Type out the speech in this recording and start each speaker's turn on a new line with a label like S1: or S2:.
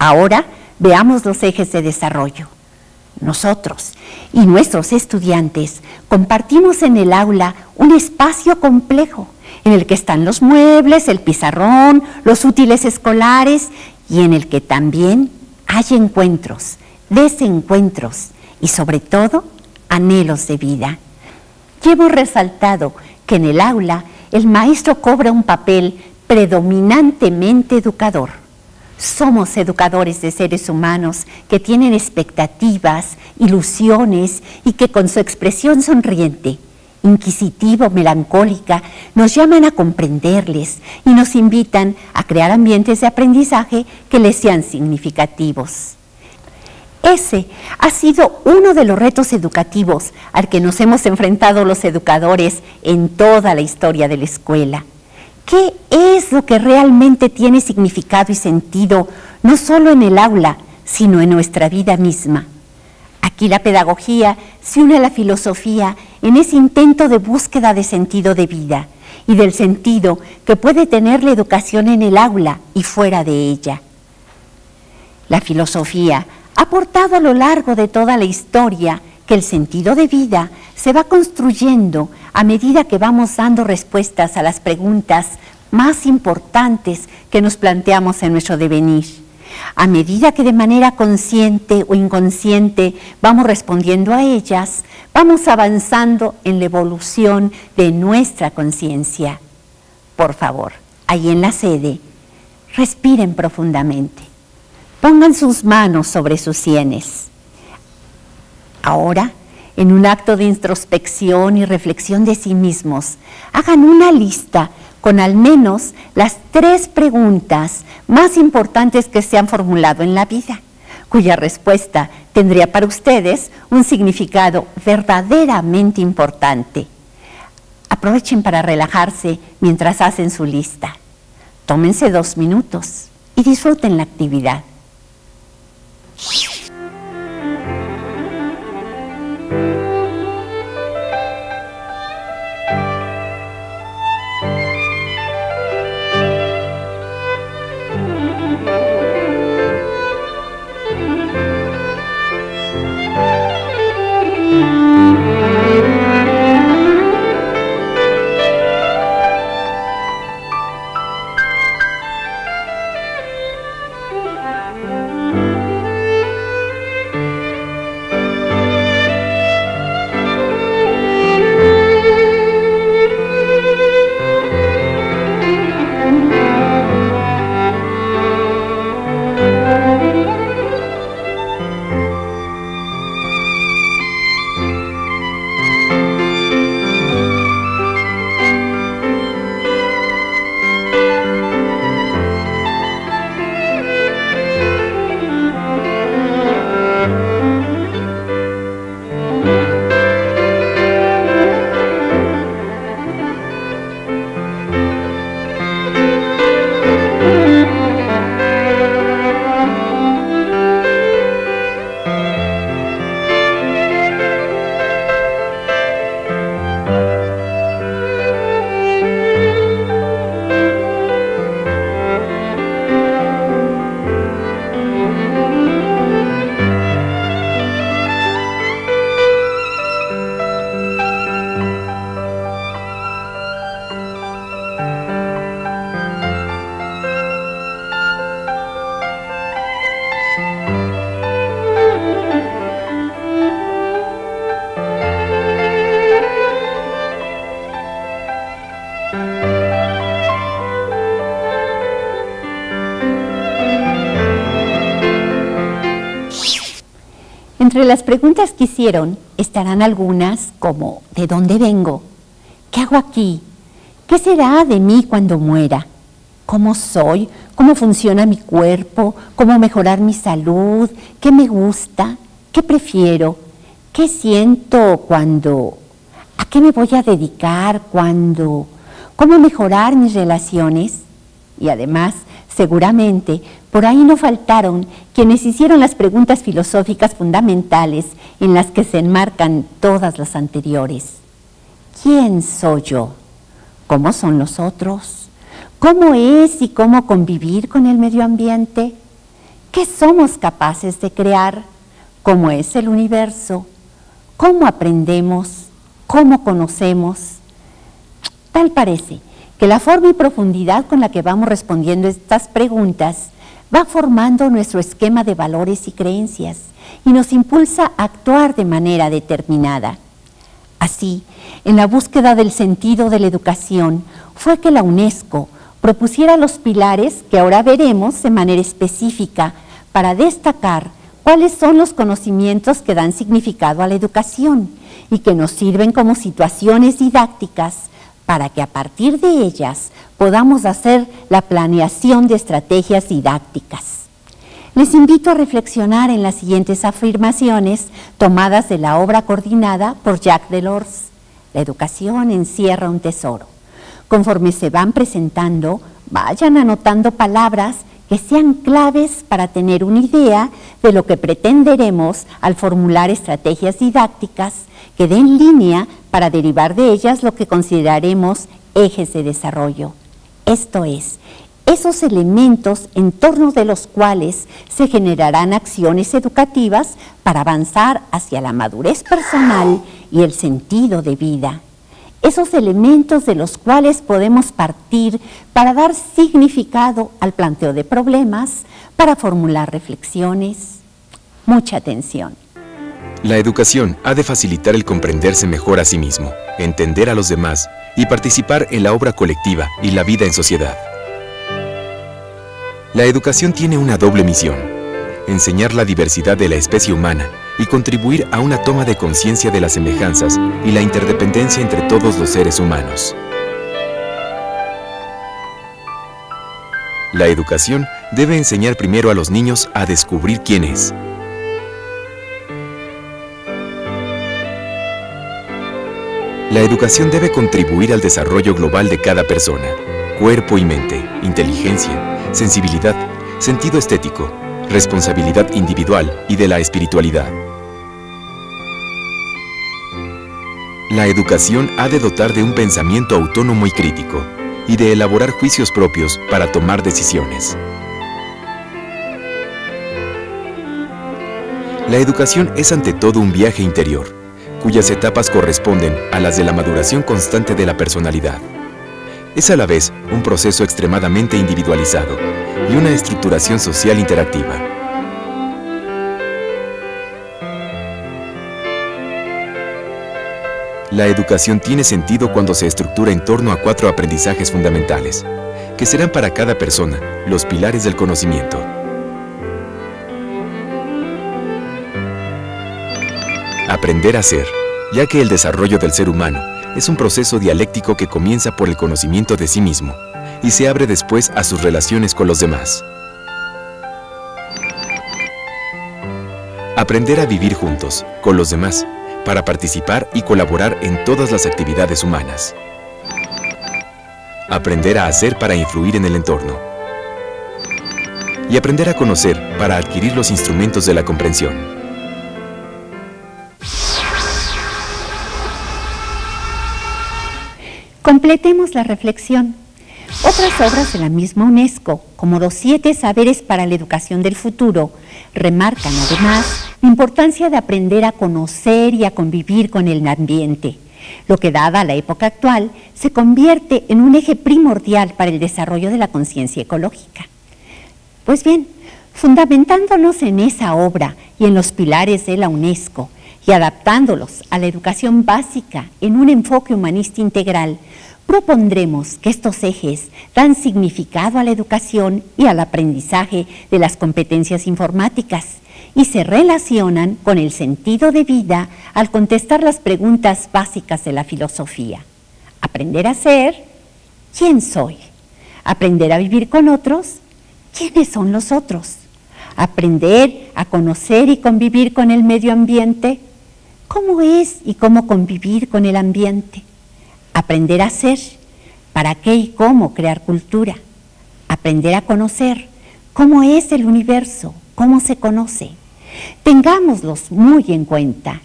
S1: Ahora veamos los ejes de desarrollo. Nosotros y nuestros estudiantes compartimos en el aula un espacio complejo en el que están los muebles, el pizarrón, los útiles escolares y en el que también hay encuentros, desencuentros y sobre todo anhelos de vida. Ya hemos resaltado que en el aula el maestro cobra un papel predominantemente educador. Somos educadores de seres humanos que tienen expectativas, ilusiones y que con su expresión sonriente, inquisitiva o melancólica, nos llaman a comprenderles y nos invitan a crear ambientes de aprendizaje que les sean significativos. Ese ha sido uno de los retos educativos al que nos hemos enfrentado los educadores en toda la historia de la escuela. ¿Qué es lo que realmente tiene significado y sentido, no solo en el aula, sino en nuestra vida misma? Aquí la pedagogía se une a la filosofía en ese intento de búsqueda de sentido de vida y del sentido que puede tener la educación en el aula y fuera de ella. La filosofía ha aportado a lo largo de toda la historia que el sentido de vida se va construyendo a medida que vamos dando respuestas a las preguntas más importantes que nos planteamos en nuestro devenir. A medida que de manera consciente o inconsciente vamos respondiendo a ellas, vamos avanzando en la evolución de nuestra conciencia. Por favor, ahí en la sede, respiren profundamente. Pongan sus manos sobre sus sienes. Ahora, en un acto de introspección y reflexión de sí mismos, hagan una lista con al menos las 3 preguntas más importantes que se han formulado en la vida, cuya respuesta tendría para ustedes un significado verdaderamente importante. Aprovechen para relajarse mientras hacen su lista. Tómense 2 minutos y disfruten la actividad. Entre las preguntas que hicieron estarán algunas como ¿de dónde vengo? ¿Qué hago aquí? ¿Qué será de mí cuando muera? ¿Cómo soy? ¿Cómo funciona mi cuerpo? ¿Cómo mejorar mi salud? ¿Qué me gusta? ¿Qué prefiero? ¿Qué siento cuando? ¿A qué me voy a dedicar cuando? ¿Cómo mejorar mis relaciones? Y además, seguramente, por ahí no faltaron quienes hicieron las preguntas filosóficas fundamentales en las que se enmarcan todas las anteriores. ¿Quién soy yo? ¿Cómo son los otros? ¿Cómo es y cómo convivir con el medio ambiente? ¿Qué somos capaces de crear? ¿Cómo es el universo? ¿Cómo aprendemos? ¿Cómo conocemos? Tal parece que la forma y profundidad con la que vamos respondiendo estas preguntas va formando nuestro esquema de valores y creencias y nos impulsa a actuar de manera determinada. Así, en la búsqueda del sentido de la educación, fue que la UNESCO propusiera los pilares que ahora veremos de manera específica para destacar cuáles son los conocimientos que dan significado a la educación y que nos sirven como situaciones didácticas para que a partir de ellas podamos hacer la planeación de estrategias didácticas. Les invito a reflexionar en las siguientes afirmaciones tomadas de la obra coordinada por Jacques Delors, La educación encierra un tesoro. Conforme se van presentando, vayan anotando palabras que sean claves para tener una idea de lo que pretenderemos al formular estrategias didácticas que den línea para derivar de ellas lo que consideraremos ejes de desarrollo. Esto es, esos elementos en torno de los cuales se generarán acciones educativas para avanzar hacia la madurez personal y el sentido de vida. Esos elementos de los cuales podemos partir para dar significado al planteo de problemas, para formular reflexiones. Mucha atención.
S2: La educación ha de facilitar el comprenderse mejor a sí mismo, entender a los demás y participar en la obra colectiva y la vida en sociedad. La educación tiene una doble misión: enseñar la diversidad de la especie humana y contribuir a una toma de conciencia de las semejanzas y la interdependencia entre todos los seres humanos. La educación debe enseñar primero a los niños a descubrir quién es. La educación debe contribuir al desarrollo global de cada persona: cuerpo y mente, inteligencia, sensibilidad, sentido estético, responsabilidad individual y de la espiritualidad. La educación ha de dotar de un pensamiento autónomo y crítico, y de elaborar juicios propios para tomar decisiones. La educación es ante todo un viaje interior, cuyas etapas corresponden a las de la maduración constante de la personalidad. Es a la vez un proceso extremadamente individualizado y una estructuración social interactiva. La educación tiene sentido cuando se estructura en torno a 4 aprendizajes fundamentales, que serán para cada persona los pilares del conocimiento. Aprender a ser, ya que el desarrollo del ser humano es un proceso dialéctico que comienza por el conocimiento de sí mismo y se abre después a sus relaciones con los demás. Aprender a vivir juntos, con los demás, para participar y colaborar en todas las actividades humanas. Aprender a hacer para influir en el entorno. Y aprender a conocer para adquirir los instrumentos de la comprensión.
S1: Completemos la reflexión. Otras obras de la misma UNESCO, como los 7 saberes para la educación del futuro, remarcan además la importancia de aprender a conocer y a convivir con el ambiente, lo que dada la época actual se convierte en un eje primordial para el desarrollo de la conciencia ecológica. Pues bien, fundamentándonos en esa obra y en los pilares de la UNESCO y adaptándolos a la educación básica en un enfoque humanista integral, propondremos que estos ejes dan significado a la educación y al aprendizaje de las competencias informáticas y se relacionan con el sentido de vida al contestar las preguntas básicas de la filosofía. Aprender a ser, ¿quién soy? Aprender a vivir con otros, ¿quiénes son los otros? Aprender a conocer y convivir con el medio ambiente, ¿cómo es y cómo convivir con el ambiente? Aprender a ser, para qué y cómo crear cultura. Aprender a conocer, cómo es el universo, cómo se conoce. Tengámoslos muy en cuenta